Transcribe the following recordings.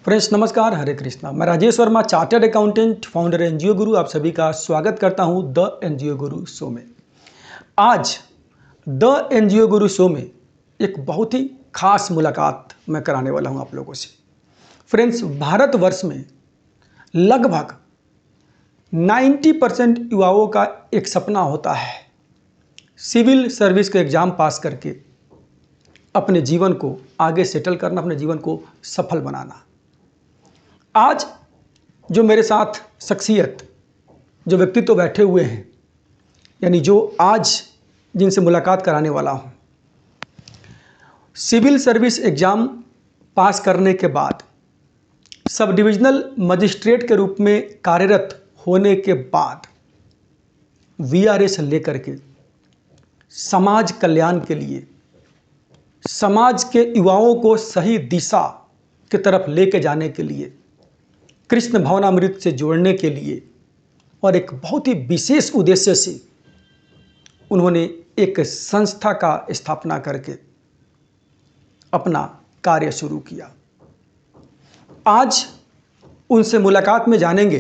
Friends नमस्कार, हरे कृष्णा। मैं Rajesh Verma, chartered accountant, founder NGO गुरु, आप सभी का स्वागत करता हूं द एनजीओ गुरु शो में। आज द एनजीओ गुरु शो में एक बहुत ही खास मुलाकात मैं कराने वाला हूं आप लोगों से। फ्रेंड्स, भारतवर्ष में लगभग 90% युवाओं का एक सपना होता है सिविल सर्विस का एग्ज़ाम पास करके अपने जीवन को आगे सेटल करना, अपने जीवन को सफल बनाना। आज जो मेरे साथ शख्सियत, जो व्यक्तित्व बैठे हुए हैं, यानी जो आज जिनसे मुलाकात कराने वाला हूं, सिविल सर्विस एग्ज़ाम पास करने के बाद सब डिविजनल मजिस्ट्रेट के रूप में कार्यरत होने के बाद वीआरएस लेकर के समाज कल्याण के लिए, समाज के युवाओं को सही दिशा की तरफ लेके जाने के लिए, कृष्ण भवनामृत से जोड़ने के लिए और एक बहुत ही विशेष उद्देश्य से उन्होंने एक संस्था का स्थापना करके अपना कार्य शुरू किया। आज उनसे मुलाकात में जानेंगे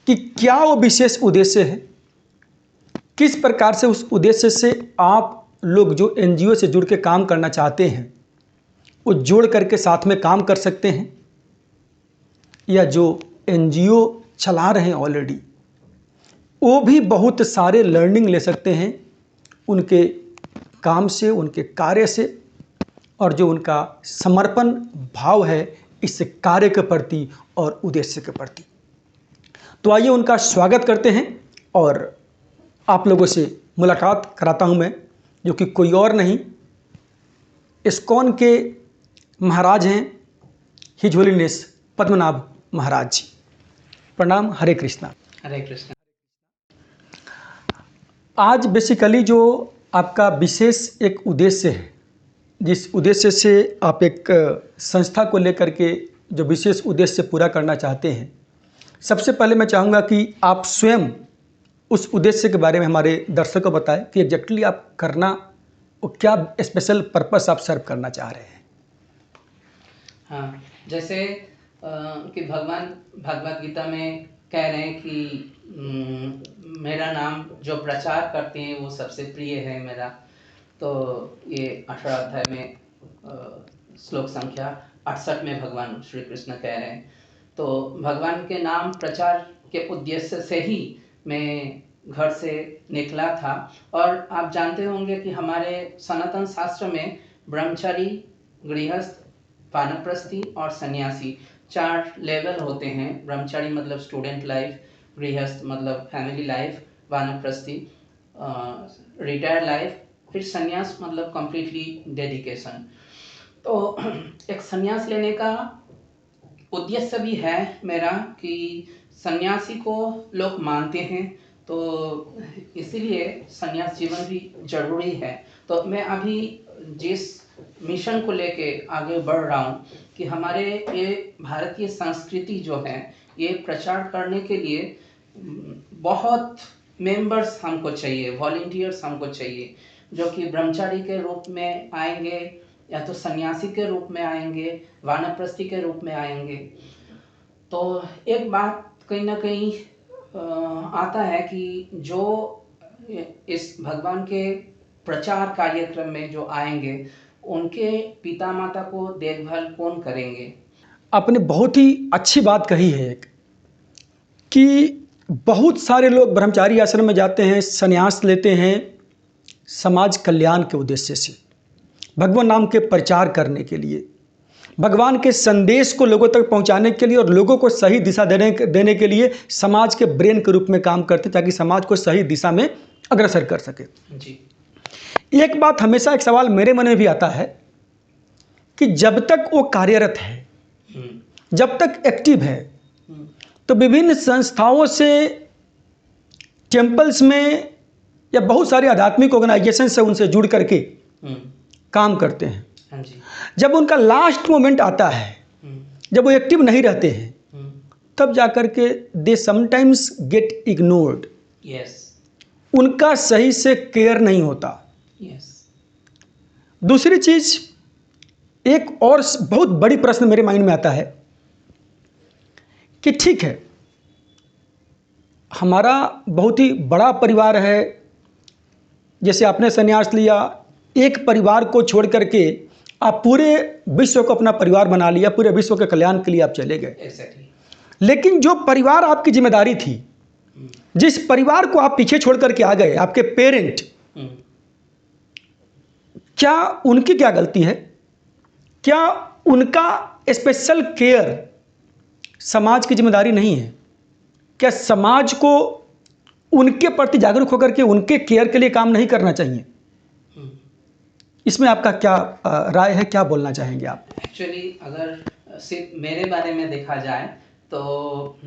कि क्या वो विशेष उद्देश्य है, किस प्रकार से उस उद्देश्य से आप लोग जो एनजीओ से जुड़ के काम करना चाहते हैं वो जोड़ करके साथ में काम कर सकते हैं, या जो एनजीओ चला रहे हैं ऑलरेडी वो भी बहुत सारे लर्निंग ले सकते हैं उनके काम से, उनके कार्य से, और जो उनका समर्पण भाव है इस कार्य के प्रति और उद्देश्य के प्रति। तो आइए उनका स्वागत करते हैं और आप लोगों से मुलाकात कराता हूं मैं, जो कि कोई और नहीं, इस्कॉन के महाराज हैं, हिज होलीनेस पद्मनाभ महाराज जी। प्रणाम, हरे कृष्णा। हरे कृष्णा। आज बेसिकली जो आपका विशेष एक उद्देश्य है, जिस उद्देश्य से आप एक संस्था को लेकर के जो विशेष उद्देश्य पूरा करना चाहते हैं, सबसे पहले मैं चाहूँगा कि आप स्वयं उस उद्देश्य के बारे में हमारे दर्शकों को बताएं कि एग्जैक्टली आप करना वो क्या स्पेशल पर्पस आप सर्व करना चाह रहे हैं। हाँ, जैसे कि भगवान भगवत गीता में कह रहे हैं कि मेरा नाम जो प्रचार करते हैं वो सबसे प्रिय है मेरा। तो ये 18 अध्याय में श्लोक संख्या 68 में भगवान श्री कृष्ण कह रहे हैं। तो भगवान के नाम प्रचार के उद्देश्य से ही मैं घर से निकला था। और आप जानते होंगे कि हमारे सनातन शास्त्र में ब्रह्मचारी, गृहस्थ, वानप्रस्थी और सन्यासी 4 लेवल होते हैं। ब्रह्मचारी मतलब स्टूडेंट लाइफ, गृहस्थ मतलब फैमिली लाइफ, वानप्रस्थी रिटायर्ड लाइफ, फिर सन्यास मतलब कम्प्लीटली डेडिकेशन। तो एक सन्यास लेने का उद्देश्य भी है मेरा कि सन्यासी को लोग मानते हैं, तो इसीलिए सन्यास जीवन भी जरूरी है। तो मैं अभी जिस मिशन को लेके आगे बढ़ रहा हूँ कि हमारे ये भारतीय संस्कृति जो है ये प्रचार करने के लिए बहुत मेंबर्स हमको चाहिए, वॉलंटियर्स हमको चाहिए, जो कि ब्रह्मचारी के रूप में आएंगे या तो सन्यासी के रूप में आएंगे, वानप्रस्थी के रूप में आएंगे। तो एक बात कहीं ना कहीं आता है कि जो इस भगवान के प्रचार कार्यक्रम में जो आएंगे उनके पिता माता को देखभाल कौन करेंगे। आपने बहुत ही अच्छी बात कही है एक, कि बहुत सारे लोग ब्रह्मचारी आश्रम में जाते हैं, संन्यास लेते हैं समाज कल्याण के उद्देश्य से, भगवान नाम के प्रचार करने के लिए, भगवान के संदेश को लोगों तक पहुंचाने के लिए और लोगों को सही दिशा देने के लिए समाज के ब्रेन के रूप में काम करते हैं, ताकि समाज को सही दिशा में अग्रसर कर सके जी। एक बात हमेशा, एक सवाल मेरे मन में भी आता है कि जब तक वो कार्यरत है, जब तक एक्टिव है, तो विभिन्न संस्थाओं से, टेम्पल्स में या बहुत सारे आध्यात्मिक ऑर्गेनाइजेशन से उनसे जुड़ करके काम करते हैं। हाँ जी। जब उनका लास्ट मोमेंट आता है, जब वो एक्टिव नहीं रहते हैं, तब जाकर के they sometimes get ignored. Yes. उनका सही से केयर नहीं होता। यस। दूसरी चीज, एक और बहुत बड़ी प्रश्न मेरे माइंड में आता है कि ठीक है, हमारा बहुत ही बड़ा परिवार है, जैसे आपने संन्यास लिया, एक परिवार को छोड़ करके आप पूरे विश्व को अपना परिवार बना लिया, पूरे विश्व के कल्याण के लिए आप चले गए। Exactly. लेकिन जो परिवार आपकी जिम्मेदारी थी, जिस परिवार को आप पीछे छोड़ करके आ गए, आपके पेरेंट, क्या उनकी क्या गलती है? क्या उनका स्पेशल केयर समाज की जिम्मेदारी नहीं है? क्या समाज को उनके प्रति जागरूक होकर के उनके केयर के लिए काम नहीं करना चाहिए? इसमें आपका क्या राय है, क्या बोलना चाहेंगे आप? एक्चुअली अगर सिर्फ मेरे बारे में देखा जाए तो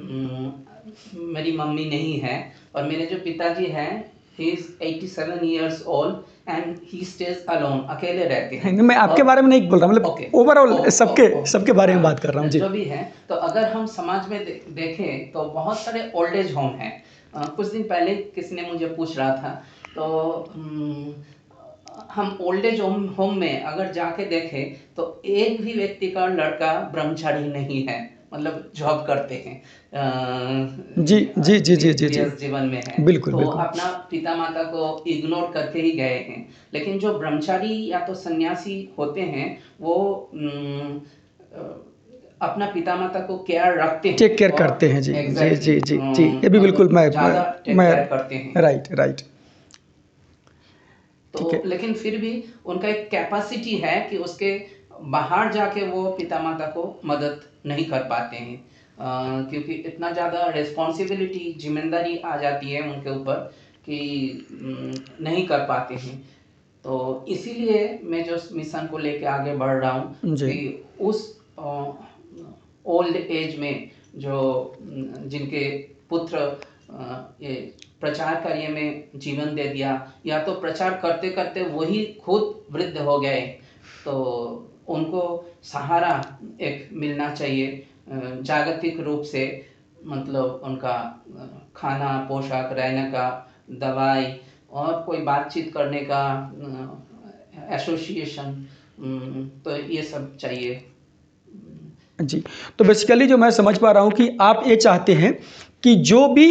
मेरी मम्मी नहीं है और मेरे जो पिताजी हैं, he is 87 years old and he stage alone, अकेले रहते हैं। मैं आपके बारे में नहीं बोल रहा, मतलब ओवरऑल सबके बारे में बात कर रहा हूँ जी। जो भी है, तो अगर हम समाज में देखें तो बहुत सारे ओल्ड एज होम हैं। कुछ दिन पहले किसी ने मुझे पूछ रहा था, तो हम ओल्ड एज होम में अगर जाके देखें तो एक भी व्यक्ति का लड़का ब्रह्मचारी नहीं है, मतलब जॉब करते हैं, जी जी जी जी जी जी जीवन में है, बिल्कुल तो बिल्कुल। अपना पिता माता को इग्नोर करके ही गए हैं। लेकिन जो ब्रह्मचारी या तो सन्यासी होते हैं वो अपना पिता माता को केयर रखते हैं, टेक केयर करते हैं जी। exactly, जी जी जी जी, ये भी बिल्कुल मैं करते हैं। Right right. तो लेकिन फिर भी उनका एक कैपेसिटी है कि उसके बाहर जाके वो पिता माता को मदद नहीं कर पाते हैं, क्योंकि इतना ज़्यादा रिस्पॉन्सिबिलिटी, जिम्मेदारी आ जाती है उनके ऊपर कि नहीं कर पाते हैं। तो इसीलिए मैं जो मिशन को लेके आगे बढ़ रहा हूँ कि उस ओल्ड एज में जो जिनके पुत्र ये प्रचार कार्य में जीवन दे दिया, या तो प्रचार करते करते वही खुद वृद्ध हो गए, तो उनको सहारा एक मिलना चाहिए जागतिक रूप से, मतलब उनका खाना, पोशाक, रहने का, दवाई और कोई बातचीत करने का एसोसिएशन, तो ये सब चाहिए जी। तो बेसिकली जो मैं समझ पा रहा हूँ कि आप ये चाहते हैं कि जो भी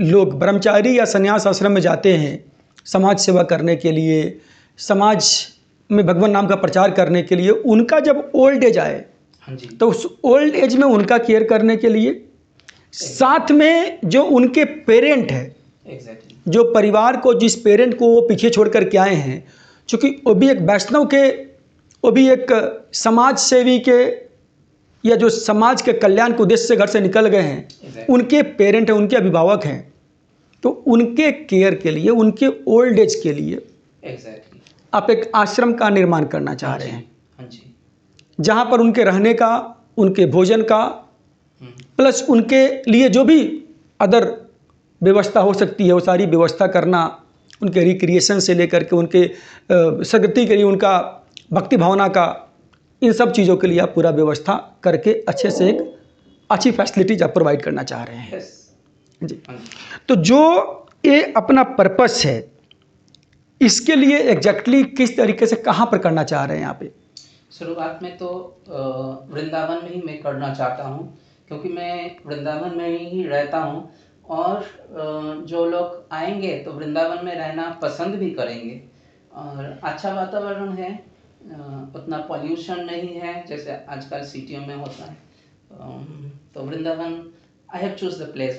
लोग ब्रह्मचारी या संन्यास आश्रम में जाते हैं समाज सेवा करने के लिए, समाज में भगवान नाम का प्रचार करने के लिए, उनका जब ओल्ड एज आए, हाँ जी, तो उस ओल्ड एज में उनका केयर करने के लिए साथ में जो उनके पेरेंट है, एग्जैक्टली, जो परिवार को, जिस पेरेंट को वो पीछे छोड़ कर के आए हैं, चूँकि वो भी एक वैष्णव के, वो भी एक समाज सेवी के, या जो समाज के कल्याण के उद्देश्य से घर से निकल गए हैं, उनके पेरेंट हैं, उनके अभिभावक हैं, तो उनके केयर के लिए, उनके ओल्ड एज के लिए आप एक आश्रम का निर्माण करना चाह रहे हैं। हाँ जी, जहाँ पर उनके रहने का, उनके भोजन का, प्लस उनके लिए जो भी अदर व्यवस्था हो सकती है वो सारी व्यवस्था करना, उनके रिक्रिएशन से लेकर के उनके सदगति के लिए, उनका भक्ति भावना का, इन सब चीज़ों के लिए आप पूरा व्यवस्था करके अच्छे से एक अच्छी फैसिलिटीज आप प्रोवाइड करना चाह रहे हैं जी। तो जो ये अपना पर्पस है, इसके लिए एग्जैक्टली किस तरीके से कहाँ पर करना चाह रहे हैं यहाँ पे? शुरुआत में तो वृंदावन में ही मैं करना चाहता हूँ, क्योंकि मैं वृंदावन में ही रहता हूँ और जो लोग आएंगे तो वृंदावन में रहना पसंद भी करेंगे, और अच्छा वातावरण है, उतना पॉल्यूशन नहीं है जैसे आजकल सिटियों में होता है, तो Vrindavan, I have choose the place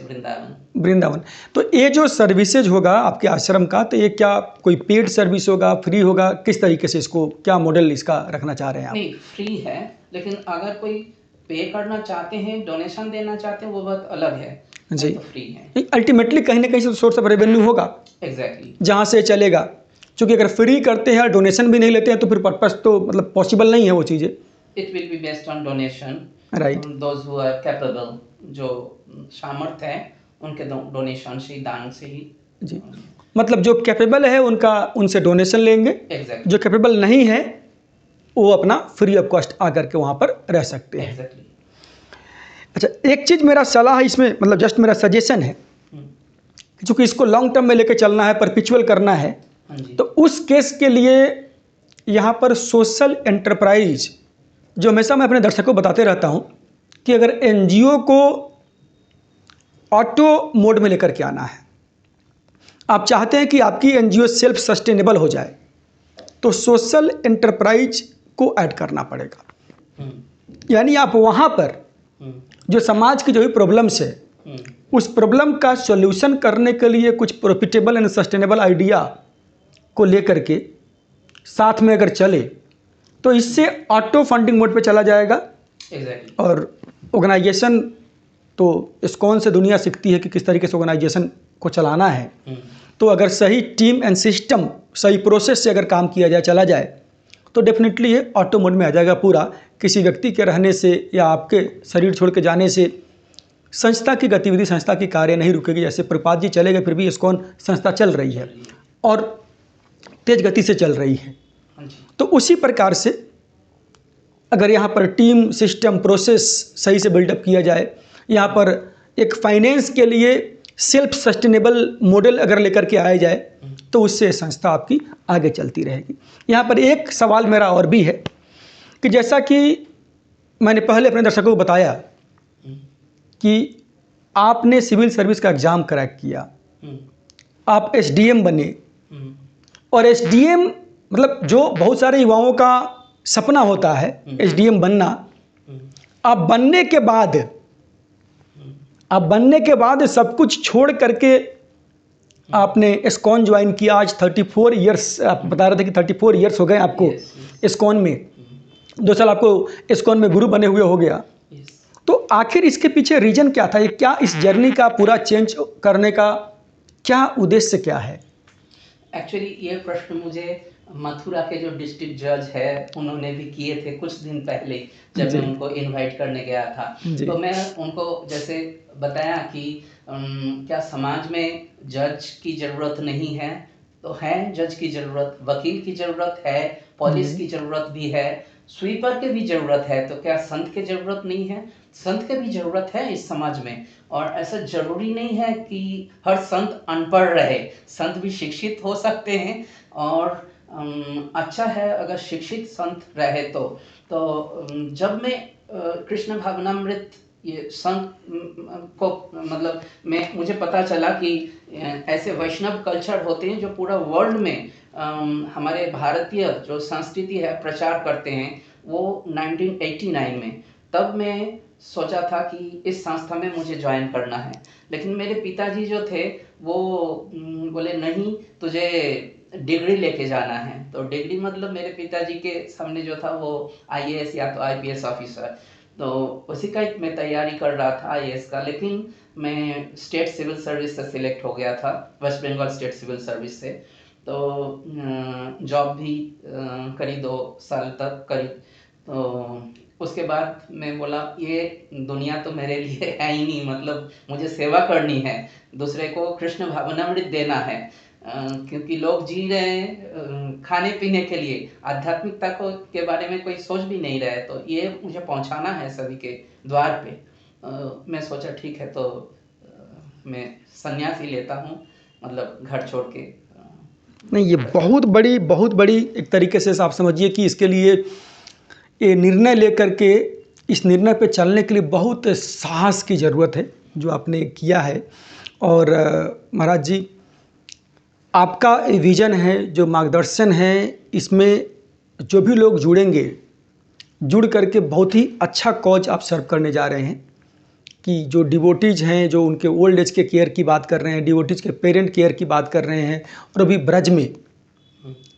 Vrindavan. तो ये जो सर्विसेज होगा आपके आश्रम का, तो ये क्या कोई पेड सर्विस होगा, फ्री होगा, किस तरीके से इसको, क्या मॉडल इसका रखना चाह रहे हैं आप? नहीं, फ्री है, लेकिन अगर कोई पे करना चाहते हैं, डोनेशन देना चाहते हैं, वो बहुत अलग है जी, तो फ्री है। अल्टीमेटली कहीं ना कहीं सोर्स ऑफ रेवेन्यू होगा, एग्जैक्टली, जहाँ से चलेगा, क्योंकि अगर फ्री करते हैं, डोनेशन भी नहीं लेते हैं, तो फिर पर्पस तो मतलब पॉसिबल नहीं है वो चीज़ें। It will be based on donation, right, those who are capable, जो सामर्थ्य है उनके डोनेशन से ही, दान से ही जी, मतलब जो कैपेबल है उनका, उनसे डोनेशन लेंगे। exactly. जो कैपेबल नहीं है वो अपना फ्री ऑफ कॉस्ट आकर के वहाँ पर रह सकते हैं। exactly. अच्छा, एक चीज़ मेरा सलाह है इसमें, मतलब जस्ट मेरा सजेशन है, क्योंकि इसको लॉन्ग टर्म में लेकर चलना है, परपिचुअल करना है, तो उस केस के लिए यहाँ पर सोशल एंटरप्राइज जो हमेशा मैं अपने दर्शकों को बताते रहता हूं कि अगर एनजीओ को ऑटो मोड में लेकर के आना है, आप चाहते हैं कि आपकी एनजीओ सेल्फ सस्टेनेबल हो जाए, तो सोशल एंटरप्राइज को ऐड करना पड़ेगा। यानी आप वहाँ पर जो समाज की जो भी प्रॉब्लम्स है, उस प्रॉब्लम का सॉल्यूशन करने के लिए कुछ प्रॉफिटेबल एंड सस्टेनेबल आइडिया को लेकर के साथ में अगर चले तो इससे ऑटो फंडिंग मोड पे चला जाएगा। एग्जैक्टली। और ऑर्गेनाइजेशन तो इस्कॉन से दुनिया सीखती है कि किस तरीके से ऑर्गेनाइजेशन को चलाना है। तो अगर सही टीम एंड सिस्टम, सही प्रोसेस से अगर काम किया जाए, चला जाए, तो डेफिनेटली ये ऑटो मोड में आ जाएगा पूरा। किसी व्यक्ति के रहने से या आपके शरीर छोड़ के जाने से संस्था की गतिविधि, संस्था की कार्य नहीं रुकेगी। जैसे प्रपात जी चले गए, फिर भी इस्कॉन संस्था चल रही है और तेज गति से चल रही है। तो उसी प्रकार से अगर यहाँ पर टीम, सिस्टम, प्रोसेस सही से बिल्डअप किया जाए, यहाँ पर एक फाइनेंस के लिए सेल्फ सस्टेनेबल मॉडल अगर लेकर के आया जाए, तो उससे संस्था आपकी आगे चलती रहेगी। यहाँ पर एक सवाल मेरा और भी है कि जैसा कि मैंने पहले अपने दर्शकों को बताया कि आपने सिविल सर्विस का एग्ज़ाम क्रैक किया, आप एसडीएम बने, और एसडीएम मतलब जो बहुत सारे युवाओं का सपना होता है एसडीएम बनना। आप बनने के बाद सब कुछ छोड़ करके आपने इस्कॉन ज्वाइन किया। आज 34 इयर्स आप बता रहे थे कि 34 इयर्स हो गए आपको इस्कॉन में। 2 साल आपको इस्कॉन में गुरु बने हुए हो गया। तो आखिर इसके पीछे रीजन क्या था? ये क्या इस जर्नी का पूरा चेंज करने का क्या उद्देश्य क्या है? एक्चुअली ये प्रश्न मुझे मथुरा के जो डिस्ट्रिक्ट जज है उन्होंने भी किए थे कुछ दिन पहले, जब मैं उनको इनवाइट करने गया था। तो मैं उनको जैसे बताया कि क्या समाज में जज की ज़रूरत नहीं है? तो है जज की ज़रूरत, वकील की ज़रूरत है, पुलिस की ज़रूरत भी है, स्वीपर की भी ज़रूरत है। तो क्या संत की ज़रूरत नहीं है? संत की भी ज़रूरत है इस समाज में। और ऐसा ज़रूरी नहीं है कि हर संत अनपढ़ रहे, संत भी शिक्षित हो सकते हैं। और अच्छा है अगर शिक्षित संत रहे तो जब मैं कृष्ण भावनामृत ये संत को मतलब मुझे पता चला कि ऐसे वैष्णव कल्चर होते हैं जो पूरा वर्ल्ड में हमारे भारतीय जो संस्कृति है प्रचार करते हैं, वो 1989 में। तब मैं सोचा था कि इस संस्था में मुझे ज्वाइन करना है। लेकिन मेरे पिताजी जो थे वो बोले नहीं, तुझे डिग्री लेके जाना है। तो डिग्री मतलब मेरे पिताजी के सामने जो था वो आईएएस या तो आईपीएस ऑफिसर, तो उसी का मैं तैयारी कर रहा था आईएएस का। लेकिन मैं स्टेट सिविल सर्विस से सिलेक्ट हो गया था, West Bengal state civil service से। तो जॉब भी करी 2 साल तक करी। तो उसके बाद मैं बोला ये दुनिया तो मेरे लिए है ही नहीं, मतलब मुझे सेवा करनी है, दूसरे को कृष्ण भावनामृत देना है। क्योंकि लोग जी रहे हैं खाने पीने के लिए, आध्यात्मिकता को के बारे में कोई सोच भी नहीं रहे। तो ये मुझे पहुंचाना है सभी के द्वार पे। मैं सोचा ठीक है, तो मैं संन्यास ही लेता हूँ, मतलब घर छोड़ के। नहीं, ये बहुत बड़ी एक तरीके से आप समझिए कि इसके लिए ये निर्णय लेकर के इस निर्णय पे चलने के लिए बहुत साहस की ज़रूरत है जो आपने किया है। और महाराज जी, आपका विज़न है, जो मार्गदर्शन है, इसमें जो भी लोग जुड़ेंगे, जुड़ करके बहुत ही अच्छा कॉज आप सर्व करने जा रहे हैं। कि जो डिवोटीज हैं, जो उनके ओल्ड एज के केयर की बात कर रहे हैं, डिवोटीज के पेरेंट केयर की बात कर रहे हैं, और अभी ब्रज में,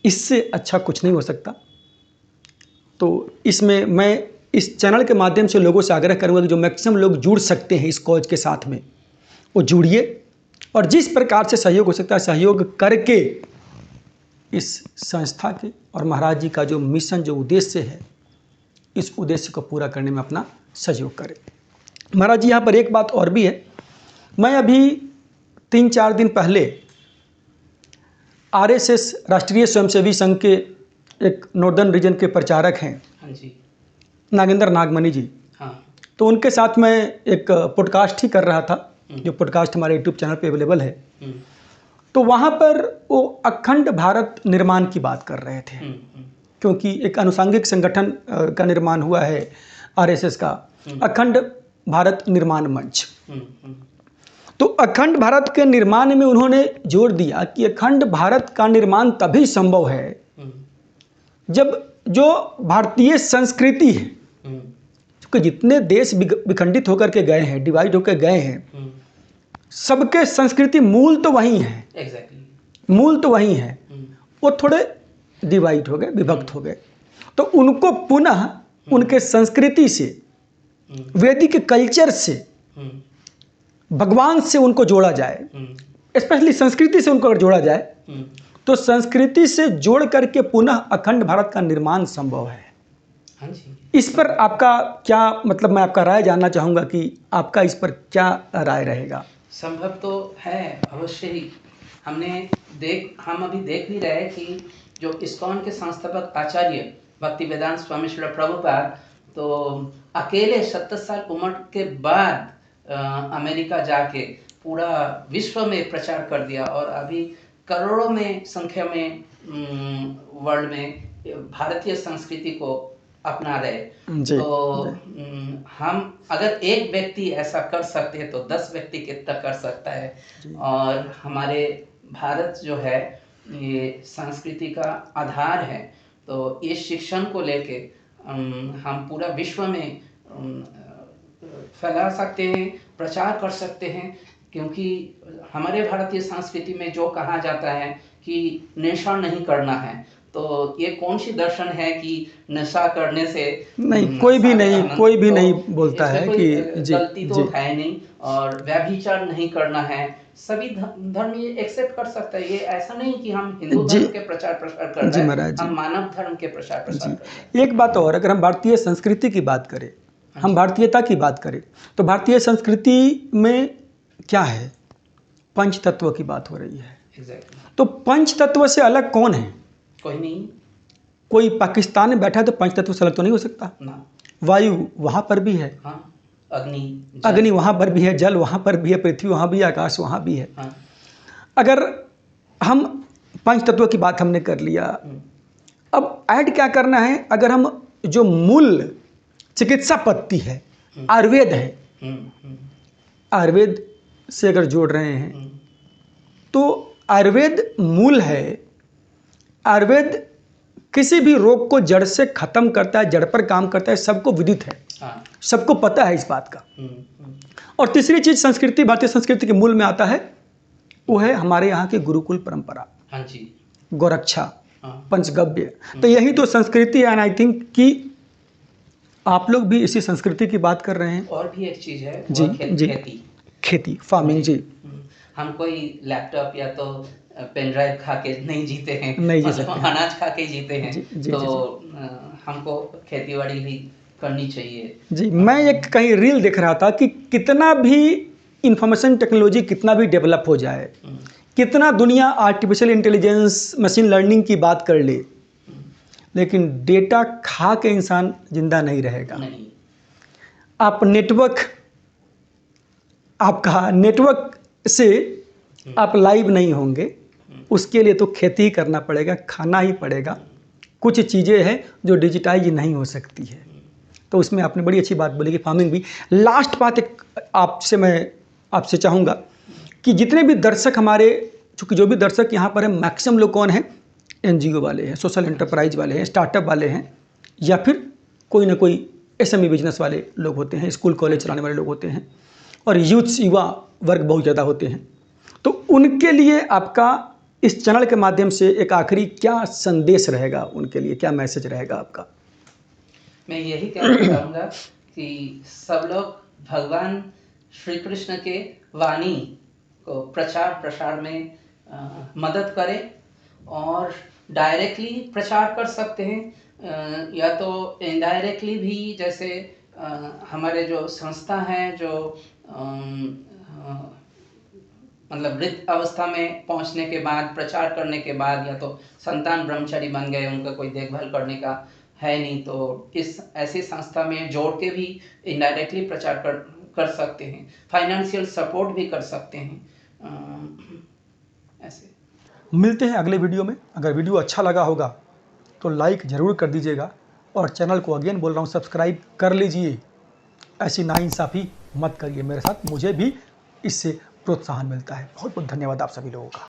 इससे अच्छा कुछ नहीं हो सकता। तो इसमें मैं इस चैनल के माध्यम से लोगों से आग्रह करूंगा कि जो मैक्सिमम लोग जुड़ सकते हैं इस कॉज के साथ में, वो जुड़िए, और जिस प्रकार से सहयोग हो सकता है सहयोग करके इस संस्था के और महाराज जी का जो मिशन, जो उद्देश्य है, इस उद्देश्य को पूरा करने में अपना सहयोग करें। महाराज जी, यहाँ पर एक बात और भी है। मैं अभी 3-4 दिन पहले आरएसएस राष्ट्रीय स्वयंसेवी संघ के एक नॉर्दर्न रीजन के प्रचारक हैं, हाँ जी, नागेंद्र नागमणि जी। हाँ। तो उनके साथ मैं एक पॉडकास्ट ही कर रहा था, जो पॉडकास्ट हमारे यूट्यूब चैनल पे अवेलेबल है। तो वहाँ पर वो अखंड भारत निर्माण की बात कर रहे थे। क्योंकि एक अनुसांगिक संगठन का निर्माण हुआ है आरएसएस का, अखंड भारत निर्माण मंच। तो अखंड भारत के निर्माण में उन्होंने जोर दिया कि अखंड भारत का निर्माण तभी संभव है जब जो भारतीय संस्कृति है, क्योंकि जितने देश विखंडित होकर के गए हैं, डिवाइड होकर गए हैं, सबके संस्कृति मूल तो वही है, मूल तो वही है, वो थोड़े डिवाइड हो गए, विभक्त हो गए। तो उनको पुनः उनके संस्कृति से, वैदिक कल्चर से, भगवान से उनको जोड़ा जाए, स्पेशली संस्कृति से उनको अगर जोड़ा जाए तो संस्कृति से जोड़ करके पुनः अखंड भारत का निर्माण संभव है। हाँ जी। इस पर आपका क्या मतलब, मैं आपका राय जानना चाहूँगा कि आपका इस पर क्या राय रहेगा? संभव तो है अवश्य ही। हम अभी देख भी रहे कि जो इस्कॉन के संस्थापक आचार्य भक्तिवेदांत स्वामी श्रील प्रभुपाद तो अकेले 70 साल उम्र के बाद अमेरिका जाके पूरा विश्व में प्रचार कर दिया और अभी करोड़ों में संख्या में वर्ल्ड में भारतीय संस्कृति को अपना रहे। तो हम अगर एक व्यक्ति ऐसा कर सकते हैं तो 10 व्यक्ति कितना कर सकता है। और हमारे भारत जो है ये संस्कृति का आधार है, तो इस शिक्षण को लेके हम पूरा विश्व में फैला सकते हैं, प्रचार कर सकते हैं। क्योंकि हमारे भारतीय संस्कृति में जो कहा जाता है कि नशा नहीं करना है, तो ये कौन सी दर्शन है कि नशा करने से नहीं, कोई भी नहीं बोलता है कि गलती तो है नहीं, और व्यभिचार नहीं करना है। सभी धर्म ये एक्सेप्ट कर सकता है। ये ऐसा नहीं कि हम हिंदू धर्म के प्रचार प्रसार कर रहे हैं, हम मानव धर्म के प्रचार प्रसार कर रहे हैं। एक बात और, अगर हम भारतीय संस्कृति की बात करें, हम भारतीयता की बात करें, तो भारतीय संस्कृति में क्या है? पंच तत्व की बात हो रही है। तो पंच तत्व से अलग कौन है? कोई नहीं। कोई पाकिस्तान में बैठा है तो पंच तत्व से अलग तो नहीं हो सकता ना। वायु वहां पर भी है, हाँ। अग्नि वहां पर भी है, जल वहां पर भी है, पृथ्वी वहां भी है, आकाश वहां भी है। हाँ। अगर हम पंच तत्व की बात हमने कर लिया, अब ऐड क्या करना है? अगर हम जो मूल चिकित्सा पद्धति है, आयुर्वेद है, आयुर्वेद से अगर जोड़ रहे हैं तो आयुर्वेद मूल है। आयुर्वेद किसी भी रोग को जड़ से खत्म करता है, जड़ पर काम करता है, सबको विदित है। हाँ। सबको पता है इस बात का। और तीसरी चीज संस्कृति, भारतीय संस्कृति के मूल में आता है, वो है हमारे यहाँ की गुरुकुल परंपरा। हाँ जी। गौरक्षा, पंचगव्य, तो यही तो संस्कृति है। एंड आई थिंक कि आप लोग भी इसी संस्कृति की बात कर रहे हैं। और भी एक चीज है जी, खेती, फार्मिंग। जी, हम कोई लैपटॉप या तो पेन ड्राइव खा के नहीं जीते हैं, नहीं जी सकते, अनाज खा के जीते हैं। जी, तो हमको खेतीबाड़ी भी करनी चाहिए। जी, मैं एक कहीं रील देख रहा था कि कितना भी इंफॉर्मेशन टेक्नोलॉजी कितना भी डेवलप हो जाए, कितना दुनिया आर्टिफिशियल इंटेलिजेंस, मशीन लर्निंग की बात कर ले, लेकिन डेटा खा के इंसान जिंदा नहीं रहेगा। नहीं। आप आपका नेटवर्क से आप लाइव नहीं होंगे, उसके लिए तो खेती ही करना पड़ेगा, खाना ही पड़ेगा। कुछ चीज़ें हैं जो डिजिटाइज नहीं हो सकती है, तो उसमें आपने बड़ी अच्छी बात बोली कि फार्मिंग भी। लास्ट बात एक मैं आपसे चाहूँगा कि जितने भी दर्शक हमारे, चूँकि जो भी दर्शक यहाँ पर हैं, मैक्सिमम लोग कौन हैं? NGO वाले हैं, सोशल एंटरप्राइज वाले हैं, स्टार्टअप वाले हैं, या फिर कोई ना कोई SME बिजनेस वाले लोग होते हैं, स्कूल कॉलेज चलाने वाले लोग होते हैं, और युवा वर्ग बहुत ज़्यादा होते हैं। तो उनके लिए आपका इस चैनल के माध्यम से एक आखिरी क्या संदेश रहेगा? उनके लिए क्या मैसेज रहेगा आपका? मैं यही कहना चाहूँगा कि सब लोग भगवान श्री कृष्ण के वाणी को प्रचार प्रसार में मदद करें, और डायरेक्टली प्रचार कर सकते हैं या तो इनडायरेक्टली भी। जैसे हमारे जो संस्था हैं जो मतलब वृद्ध अवस्था में पहुंचने के बाद, प्रचार करने के बाद, या तो संतान ब्रह्मचारी बन गए, उनका कोई देखभाल करने का है नहीं, तो इस ऐसी संस्था में जोड़ के भी इनडायरेक्टली प्रचार कर सकते हैं, फाइनेंशियल सपोर्ट भी कर सकते हैं। ऐसे मिलते हैं अगले वीडियो में। अगर वीडियो अच्छा लगा होगा तो लाइक ज़रूर कर दीजिएगा और चैनल को अगेन बोल रहा हूँ सब्सक्राइब कर लीजिए। ऐसी नाइंसाफ़ी मत करिए मेरे साथ, मुझे भी इससे प्रोत्साहन मिलता है। बहुत बहुत धन्यवाद आप सभी लोगों का।